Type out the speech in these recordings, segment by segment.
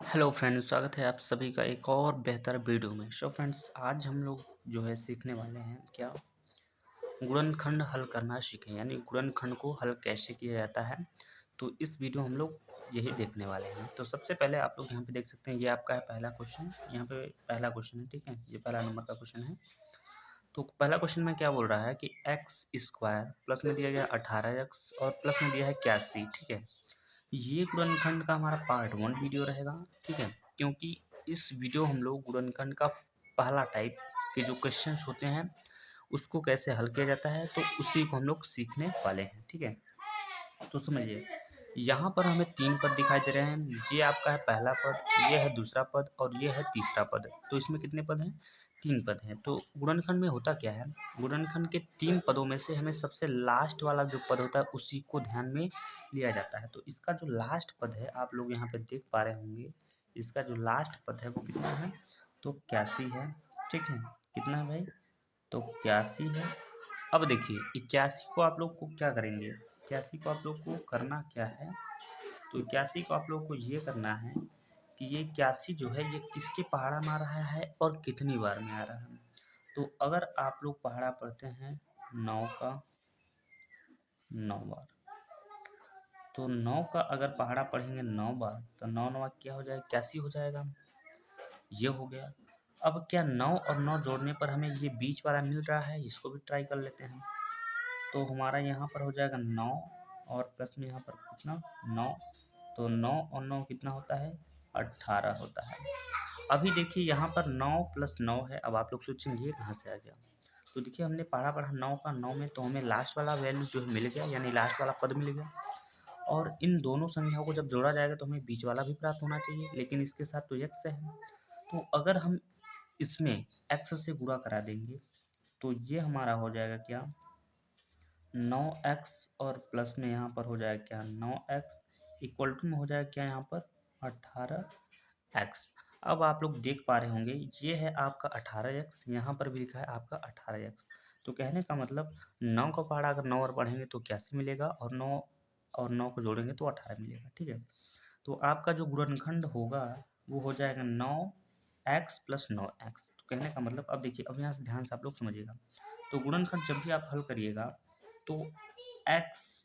Hello friends, स्वागत है आप सभी का एक और बेहतर वीडियो में। फ्रेंड्स, आज हम लोग जो है सीखने वाले हैं क्या, गुणनखंड हल करना सीखें, यानी गुणनखंड को हल कैसे किया जाता है। तो इस वीडियो हम लोग यही देखने वाले हैं। तो सबसे पहले आप लोग यहाँ पे देख सकते हैं, ये आपका है पहला क्वेश्चन। यहाँ पे पहला क्वेश्चन है, ठीक है, ये पहला नंबर का क्वेश्चन है। तो पहला क्वेश्चन में क्या बोल रहा है कि एक्स स्क्वायर प्लस में दिया गया 18x और प्लस में दिया है 81, ठीक है। ये गुणनखंड का हमारा पार्ट 1 वीडियो रहेगा, ठीक है, क्योंकि इस वीडियो हम लोग गुणनखंड का पहला टाइप के जो क्वेश्चंस होते हैं उसको कैसे हल किया जाता है, तो उसी को हम लोग सीखने वाले हैं, ठीक है। तो समझिए, यहाँ पर हमें 3 पद दिखाई दे रहे हैं। ये आपका है पहला पद, ये है दूसरा पद और ये है तीसरा पद। तो इसमें कितने पद हैं? 3 पद हैं। तो गुणनखंड में होता क्या है, गुणनखंड के 3 पदों में से हमें सबसे लास्ट वाला जो पद होता है उसी को ध्यान में लिया जाता है। तो इसका जो लास्ट पद है, आप लोग यहाँ पे देख पा रहे होंगे, इसका जो लास्ट पद है वो कितना है? तो 81 है, ठीक है। कितना है भाई? तो 81 है। अब देखिए, 81 को आप लोग को क्या करेंगे, 81 को आप लोग को करना क्या है, तो 81 को आप लोग को ये करना है कि ये 81 जो है ये किसके पहाड़ा में आ रहा है और कितनी बार में आ रहा है। तो अगर आप लोग पहाड़ा पढ़ते हैं 9 का 9 बार, तो 9 का अगर पहाड़ा पढ़ेंगे 9 बार तो 9 9 क्या हो जाएगा? 81 हो जाएगा। ये हो गया। अब क्या 9 और 9 जोड़ने पर हमें ये बीच वाला मिल रहा है, इसको भी ट्राई कर लेते हैं। तो हमारा यहाँ पर हो जाएगा 9 और प्लस में यहाँ पर कितना 9, तो 9 और 9 कितना होता है? 18 होता है। अभी देखिए यहाँ पर 9 प्लस 9 है। अब आप लोग सोचेंगे ये कहाँ से आ गया, तो देखिए हमने पढ़ा 9 का 9 में, तो हमें लास्ट वाला वैल्यू जो है मिल गया, यानी लास्ट वाला पद मिल गया। और इन दोनों संख्याओं को जब जोड़ा जाएगा तो हमें बीच वाला भी प्राप्त होना चाहिए, लेकिन इसके साथ तो x है। तो अगर हम इसमें x से गुणा करा देंगे तो ये हमारा हो जाएगा क्या, 9x और प्लस में यहाँ पर हो जाएगा क्या, 9x इक्वल टू में हो जाएगा क्या यहाँ पर 18x। अब आप लोग देख पा रहे होंगे ये है आपका 18x, यहाँ पर भी लिखा है आपका 18x। तो कहने का मतलब 9 का पहाड़ा अगर 9 और पढ़ेंगे तो 81 मिलेगा, और 9 को जोड़ेंगे तो 18 मिलेगा, ठीक है। तो आपका जो गुणनखंड होगा वो हो जाएगा 9x प्लस 9x। तो कहने का मतलब, अब देखिए, अब यहाँ से ध्यान से आप लोग समझिएगा। तो गुणनखंड जब भी आप हल करिएगा तो एक्स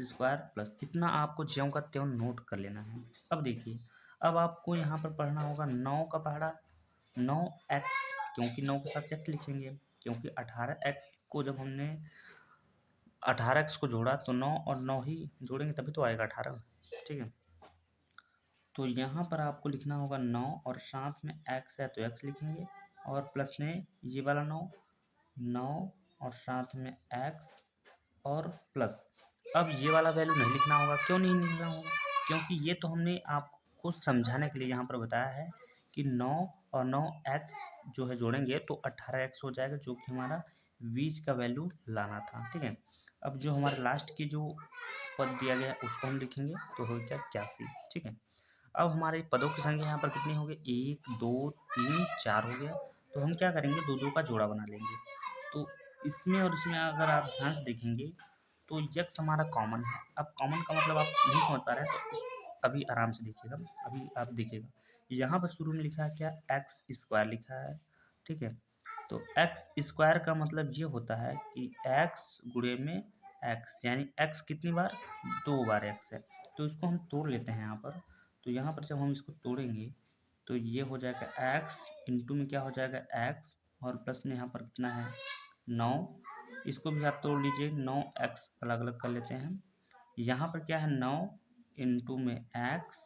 स्क्वायर प्लस इतना आपको ज्यों का त्यों नोट कर लेना है। अब देखिए, अब आपको यहाँ पर पढ़ना होगा 9 का पहाड़ा 9x, क्योंकि 9 के साथ x लिखेंगे, क्योंकि 18x को जब हमने 18x को जोड़ा तो 9 और 9 ही जोड़ेंगे तभी तो आएगा 18, ठीक है। तो यहाँ पर आपको लिखना होगा 9 और साथ में x है तो x लिखेंगे, और प्लस में ये वाला 9 और साथ में x और प्लस। अब ये वाला वैल्यू नहीं लिखना होगा। क्यों नहीं लिखना होगा? क्योंकि ये तो हमने आपको समझाने के लिए यहाँ पर बताया है कि 9 और 9x जो है जोड़ेंगे तो 18x हो जाएगा, जो कि हमारा बीच का वैल्यू लाना था, ठीक है। अब जो हमारा लास्ट की जो पद दिया गया है उसको हम लिखेंगे तो हो गया 81, ठीक है। अब हमारे पदों की संख्या यहाँ पर कितनी हो गई, 1 2 3 4 हो गया। तो हम क्या करेंगे, दो दो का जोड़ा बना लेंगे। तो इसमें और इसमें अगर आप ध्यान से देखेंगे तो यक्स हमारा कॉमन है। अब कॉमन का मतलब आप नहीं समझ पा रहे हैं तो अभी आराम से देखिएगा, अभी आप देखिएगा यहाँ पर शुरू में लिखा है क्या, एक्स स्क्वायर लिखा है, ठीक है। तो एक्स स्क्वायर का मतलब ये होता है कि एक्स गुणे में एक्स, यानी एक्स कितनी बार, 2 बार एक्स है। तो इसको हम तोड़ लेते हैं यहाँ पर। तो यहाँ पर जब हम इसको तोड़ेंगे तो ये हो जाएगा एक्स इंटू में क्या हो जाएगा एक्स, और प्लस में यहाँ पर कितना है 9। इसको भी आप तोड़ लीजिए, 9x अलग अलग कर लेते हैं। यहाँ पर क्या है 9 इंटू में x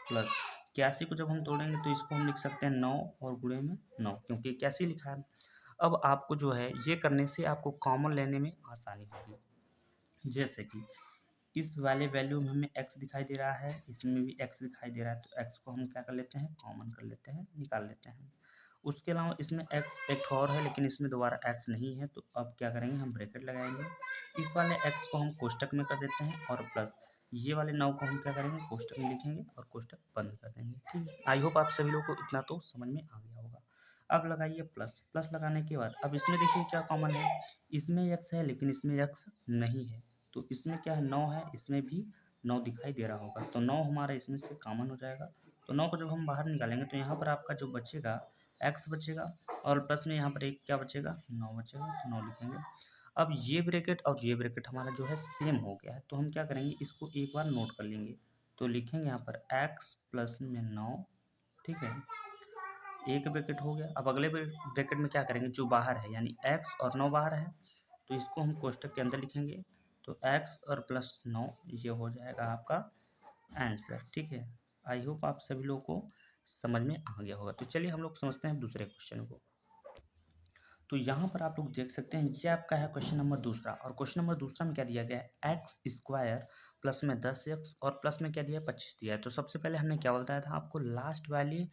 प्लस 81 को जब हम तोड़ेंगे तो इसको हम लिख सकते हैं 9 और गुणे में 9, क्योंकि 81 लिखा है। अब आपको जो है ये करने से आपको कॉमन लेने में आसानी होगी। जैसे कि इस वाले वैल्यू में हमें x दिखाई दे रहा है, इसमें भी x दिखाई दे रहा है, तो x को हम क्या कर लेते हैं, कॉमन कर लेते हैं, निकाल लेते हैं। उसके अलावा इसमें x एक और है, लेकिन इसमें दोबारा x नहीं है, तो अब क्या करेंगे, हम ब्रैकेट लगाएंगे। इस वाले x को हम कोष्टक में कर देते हैं, और प्लस ये वाले 9 को हम क्या करेंगे, कोष्टक में लिखेंगे और कोष्टक बंद कर देंगे, ठीक है। आई होप आप सभी लोग को इतना तो समझ में आ गया होगा। अब लगाइए प्लस, प्लस लगाने के बाद अब इसमें देखिए क्या कॉमन है, इसमें x है लेकिन इसमें x नहीं है। तो इसमें क्या है 9 है, इसमें भी 9 दिखाई दे रहा होगा, तो 9 हमारा इसमें से कॉमन हो जाएगा। तो 9 को जब हम बाहर निकालेंगे तो यहाँ पर आपका जो बचेगा x बचेगा, और प्लस में यहाँ पर एक क्या बचेगा, 9 बचेगा, तो 9 लिखेंगे। अब ये ब्रैकेट और ये ब्रैकेट हमारा जो है सेम हो गया है, तो हम क्या करेंगे, इसको एक बार नोट कर लेंगे। तो लिखेंगे यहाँ पर x प्लस में 9, ठीक है, एक ब्रैकेट हो गया। अब अगले ब्रैकेट में क्या करेंगे, जो बाहर है यानी x और 9 बाहर है, तो इसको हम कोष्टक के अंदर लिखेंगे। तो x और प्लस 9 ये हो जाएगा आपका आंसर, ठीक है। आई होप आप सभी लोगों को समझ में आ गया होगा। तो चलिए हम लोग समझते हैं दूसरे क्वेश्चन को। तो यहाँ पर आप लोग देख सकते हैं, ये आपका है क्वेश्चन नंबर दूसरा, और क्वेश्चन नंबर दूसरा में क्या दिया गया है, एक्स स्क्वायर प्लस में 10x और प्लस में क्या दिया है, 25 दिया है। तो सबसे पहले हमने क्या बताया था आपको, लास्ट वाली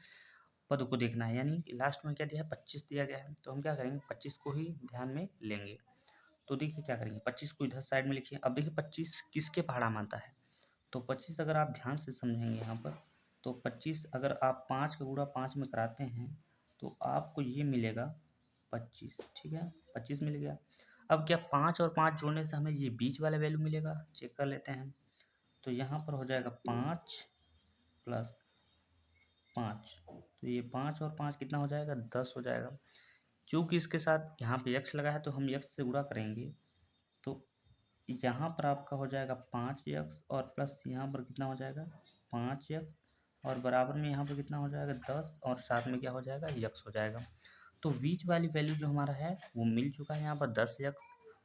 पद को देखना है, यानी लास्ट में क्या दिया है, 25 दिया गया है। तो हम क्या करेंगे, 25 को ही ध्यान में लेंगे। तो देखिए क्या करेंगे, 25 को इधर साइड में लिखिए। अब देखिए 25 किसके पहाड़ा मानता है, तो 25 अगर आप ध्यान से समझेंगे यहाँ पर, तो 25 अगर आप 5 का गुणा 5 में कराते हैं तो आपको ये मिलेगा 25, ठीक है, 25 मिल गया। अब क्या 5 और 5 जोड़ने से हमें ये बीच वाला वैल्यू मिलेगा, चेक कर लेते हैं। तो यहाँ पर हो जाएगा 5 प्लस 5, तो ये 5 और 5 कितना हो जाएगा, 10 हो जाएगा। चूँकि इसके साथ यहाँ पे x लगा है तो हम x से गुणा करेंगे, तो यहाँ पर आपका हो जाएगा 5x और प्लस यहाँ पर कितना हो जाएगा, 5x, और बराबर में यहाँ पर कितना हो जाएगा, 10, और साथ में क्या हो जाएगा, x हो जाएगा। तो बीच वाली वैल्यू जो हमारा है वो मिल चुका है यहाँ पर 10x,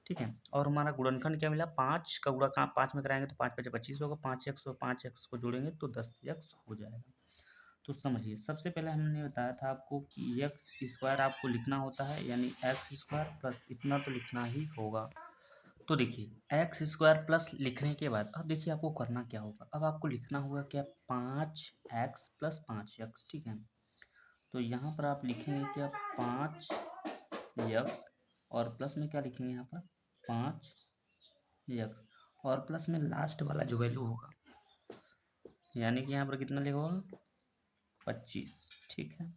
ठीक है। और हमारा गुणनखंड क्या मिला, 5 का गुणा कहाँ 5 में कराएंगे तो 5 5 25 होगा, 5x और 5x को जोड़ेंगे तो 10x हो जाएगा। तो समझिए, सबसे पहले हमने बताया था आपको कि एक्स स्क्वायर आपको लिखना होता है, यानी एक्स स्क्वायर प्लस इतना तो लिखना ही होगा। तो देखिए एक्स स्क्वायर प्लस लिखने के बाद अब देखिए आपको करना क्या होगा, अब आपको लिखना होगा क्या, 5x प्लस 5x, ठीक है। तो यहाँ पर आप लिखेंगे क्या, 5x, और प्लस में क्या लिखेंगे यहाँ पर, 5x, और प्लस में लास्ट वाला जो वैल्यू होगा, यानी कि यहाँ पर कितना लिखा होगा, 25, ठीक है।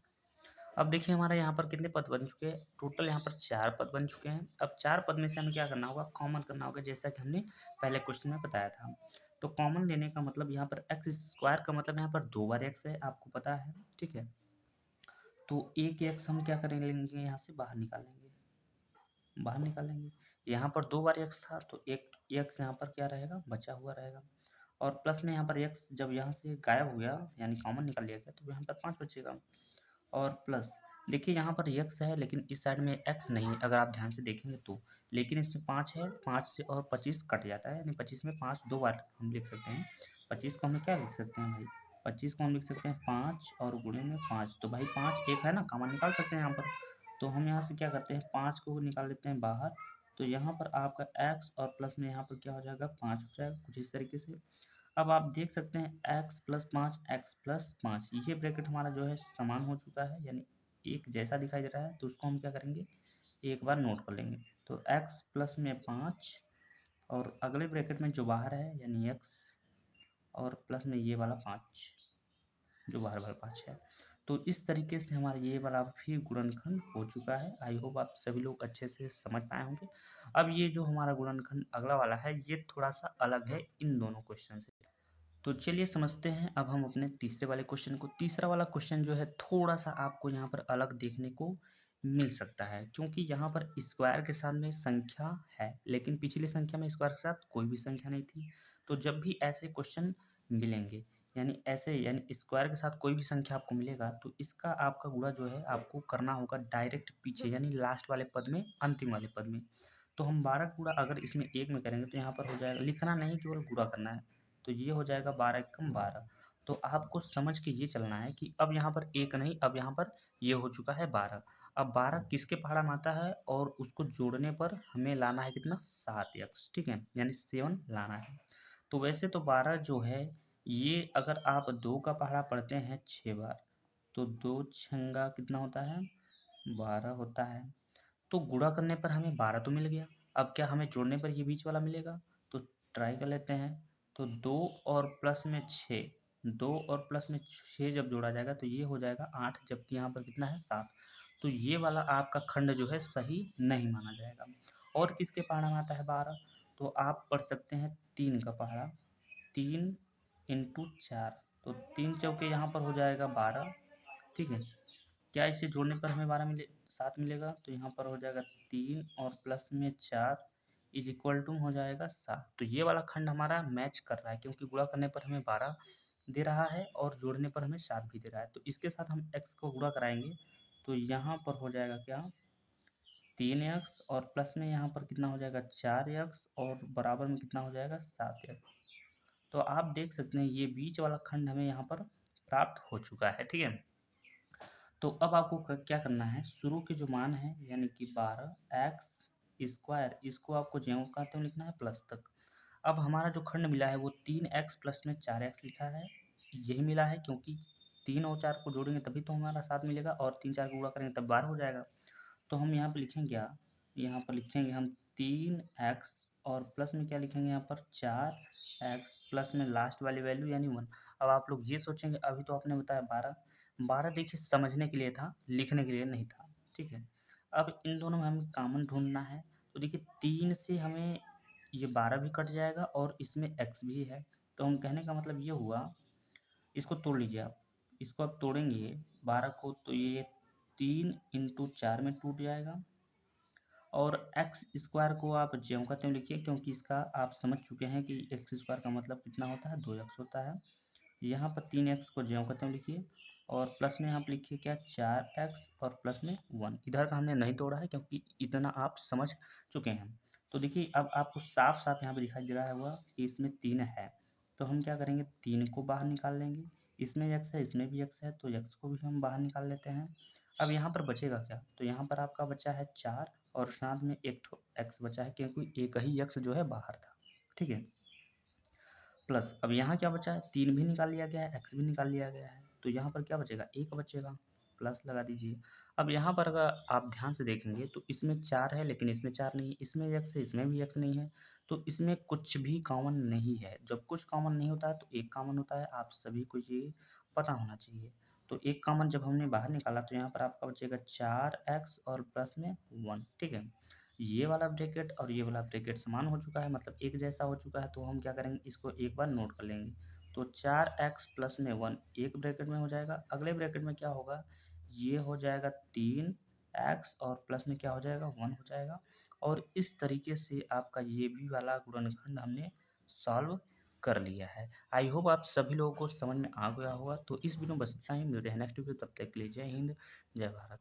अब देखिए हमारे यहाँ पर कितने पद बन चुके हैं, टोटल यहाँ पर 4 पद बन चुके हैं। अब 4 पद में से हमें क्या करना होगा, कॉमन करना होगा, जैसा कि हमने पहले क्वेश्चन में बताया था। तो कॉमन लेने का मतलब यहाँ पर एक्स स्क्वायर का मतलब यहाँ पर 2 बार एक्स है, आपको पता है, ठीक है। तो एक एक्स हम क्या करेंगे, यहाँ से बाहर निकालेंगे, बाहर निकालेंगे। यहाँ पर 2 बार एक्स था तो एक एक्स यहाँ पर क्या रहेगा, बचा हुआ रहेगा। और प्लस में यहाँ पर एक्स जब यहाँ से गायब हो गया, यानी कॉमन निकाल लिया गया, तो यहाँ पर 5 बचेगा। और प्लस देखिए यहाँ पर x है लेकिन इस साइड में x नहीं है, अगर आप ध्यान से देखेंगे तो, लेकिन इसमें 5 है, 5 से और 25 कट जाता है, यानी 25 में 5 2 बार हम लिख सकते हैं। 25 को हमें क्या लिख सकते हैं भाई, 25 को हम लिख सकते हैं 5 और गुणे में 5, तो भाई 5 एक है ना, कॉमन निकाल सकते हैं यहाँ पर। तो हम यहाँ से क्या करते हैं, 5 को निकाल लेते हैं बाहर, तो यहाँ पर आपका x और प्लस में यहाँ पर क्या हो जाएगा, 5 हो जाएगा, कुछ इस तरीके से। अब आप देख सकते हैं x प्लस 5, एक्स प्लस 5, ये ब्रैकेट हमारा जो है समान हो चुका है, यानी एक जैसा दिखाई दे रहा है, तो उसको हम क्या करेंगे, एक बार नोट कर लेंगे। तो x प्लस में 5, और अगले ब्रैकेट में जो बाहर है यानी x, और प्लस में ये वाला 5, जो बाहर वाला 5 है। तो इस तरीके से हमारा ये वाला भी गुणनखंड हो चुका है। आई होप आप सभी लोग अच्छे से समझ पाए होंगे। अब ये जो हमारा गुणनखंड अगला वाला है, ये थोड़ा सा अलग है इन दोनों क्वेश्चन से। तो चलिए समझते हैं अब हम अपने तीसरे वाले क्वेश्चन को। तीसरा वाला क्वेश्चन जो है थोड़ा सा आपको यहाँ पर अलग देखने को मिल सकता है, क्योंकि यहाँ पर स्क्वायर के साथ में संख्या है, लेकिन पिछली संख्या में स्क्वायर के साथ कोई भी संख्या नहीं थी। तो जब भी ऐसे क्वेश्चन मिलेंगे, यानी ऐसे, यानी स्क्वायर के साथ कोई भी संख्या आपको मिलेगा, तो इसका आपका गुणा जो है आपको करना होगा डायरेक्ट पीछे, यानी लास्ट वाले पद में, अंतिम वाले पद में। तो हम 12 का गुणा अगर इसमें 1 में करेंगे तो यहाँ पर हो जाएगा, लिखना नहीं केवल गुणा करना है, तो ये हो जाएगा 12 एकम 12। तो आपको समझ के ये चलना है कि अब यहाँ पर 1 नहीं, अब यहाँ पर ये हो चुका है 12। अब 12 किसके पहाड़ा में आता है, और उसको जोड़ने पर हमें लाना है कितना, 7x, ठीक है, यानी 7 लाना है। तो वैसे तो 12 जो है, ये अगर आप 2 का पहाड़ा पढ़ते हैं 6 बार, तो 2 छंगा कितना होता है, 12 होता है। तो गुणा करने पर हमें 12 तो मिल गया, अब क्या हमें जोड़ने पर ये बीच वाला मिलेगा, तो ट्राई कर लेते हैं। तो 2 और प्लस में 6, 2 और प्लस में 6 जब जोड़ा जाएगा तो ये हो जाएगा 8, जबकि यहाँ पर कितना है, 7। तो ये वाला आपका खंड जो है सही नहीं माना जाएगा। और किसके पहाड़ा में आता है 12, तो आप पढ़ सकते हैं 3 का पहाड़ा, 3 इंटू 4, तो 3 चौके यहाँ पर हो जाएगा 12। ठीक है, क्या इसे जोड़ने पर हमें 7 मिलेगा, तो यहाँ पर हो जाएगा 3 और प्लस में 4 इज इक्वल टू हो जाएगा 7। तो ये वाला खंड हमारा मैच कर रहा है, क्योंकि गुणा करने पर हमें 12 दे रहा है और जोड़ने पर हमें 7 भी दे रहा है। तो इसके साथ हम x को गुणा कराएंगे, तो यहाँ पर हो जाएगा क्या, 3x और प्लस में यहाँ पर कितना हो जाएगा 4x और बराबर में कितना हो जाएगा 7x। तो आप देख सकते हैं ये बीच वाला खंड हमें यहाँ पर प्राप्त हो चुका है। ठीक है, तो अब आपको क्या करना है, शुरू के जो मान है यानी कि 12x स्क्वायर, इसको आपको ज्यों का त्यों लिखना है प्लस तक। अब हमारा जो खंड मिला है वो 3x प्लस में 4x लिखा है, यही मिला है, क्योंकि 3 और 4 को जोड़ेंगे तभी तो हमारा 7 मिलेगा, और 3 4 को गुणा करेंगे तब 12 हो जाएगा। तो हम यहाँ पर लिखेंगे क्या, यहाँ पर लिखेंगे हम 3x और प्लस में क्या लिखेंगे यहाँ पर 4x प्लस में लास्ट वाली वैल्यू यानी 1। अब आप लोग ये सोचेंगे अभी तो आपने बताया 12, 12 देखिए समझने के लिए था, लिखने के लिए नहीं था। ठीक है, अब इन दोनों में हमें कॉमन ढूंढना है, तो देखिए 3 से हमें ये 12 भी कट जाएगा और इसमें x भी है। तो हम कहने का मतलब ये हुआ, इसको तोड़ लीजिए आप, इसको आप तोड़ेंगे 12 को, तो ये 3 इंटू 4 में टूट जाएगा, और एक्स स्क्वायर को आप ज्यों का त्यों लिखिए, क्योंकि इसका आप समझ चुके हैं कि एक्स स्क्वायर का मतलब कितना होता है, 2x होता है। यहाँ पर 3x को ज्यों का त्यों लिखिए, और प्लस में यहाँ पर लिखिए क्या 4x और प्लस में 1। इधर का हमने नहीं तोड़ा है क्योंकि इतना आप समझ चुके हैं। तो देखिए अब आपको साफ साफ यहाँ पर दिखाई दे रहा होगा कि इसमें 3 है, तो हम क्या करेंगे, 3 को बाहर निकाल लेंगे, इसमें x है इसमें भी x है, तो x को भी हम बाहर निकाल लेते हैं। अब यहाँ पर बचेगा क्या, तो यहाँ पर आपका बचा है 4 और साथ में एक x बचा है, क्योंकि एक ही x जो है बाहर था। ठीक है, प्लस अब यहाँ क्या बचा है, 3 भी निकाल लिया गया है, x भी निकाल लिया गया है, तो यहाँ पर क्या बचेगा, 1 बचेगा, प्लस लगा दीजिए। अब यहाँ पर अगर आप ध्यान से देखेंगे तो इसमें 4 है लेकिन इसमें 4 नहीं है, इसमें x है इसमें भी x नहीं है, तो इसमें कुछ भी कॉमन नहीं है। जब कुछ कॉमन नहीं होता है तो एक कॉमन होता है, आप सभी को ये पता होना चाहिए। तो एक कॉमन जब हमने बाहर निकाला तो यहाँ पर आपका बचेगा 4x और प्लस में 1। ठीक है, ये वाला ब्रैकेट और ये वाला ब्रैकेट समान हो चुका है, मतलब एक जैसा हो चुका है, तो हम क्या करेंगे, इसको एक बार नोट कर लेंगे। तो 4x प्लस में 1 एक ब्रैकेट में हो जाएगा, अगले ब्रैकेट में क्या होगा, ये हो जाएगा 3x और प्लस में क्या हो जाएगा 1 हो जाएगा। और इस तरीके से आपका ये भी वाला गुणनखंड हमने सॉल्व कर लिया है। आई होप आप सभी लोगों को समझ में आ गया होगा। तो इस वीडियो में बस इतना ही, मिलते हैं नेक्स्ट वीडियो, तब तक के लिए जय हिंद जय भारत।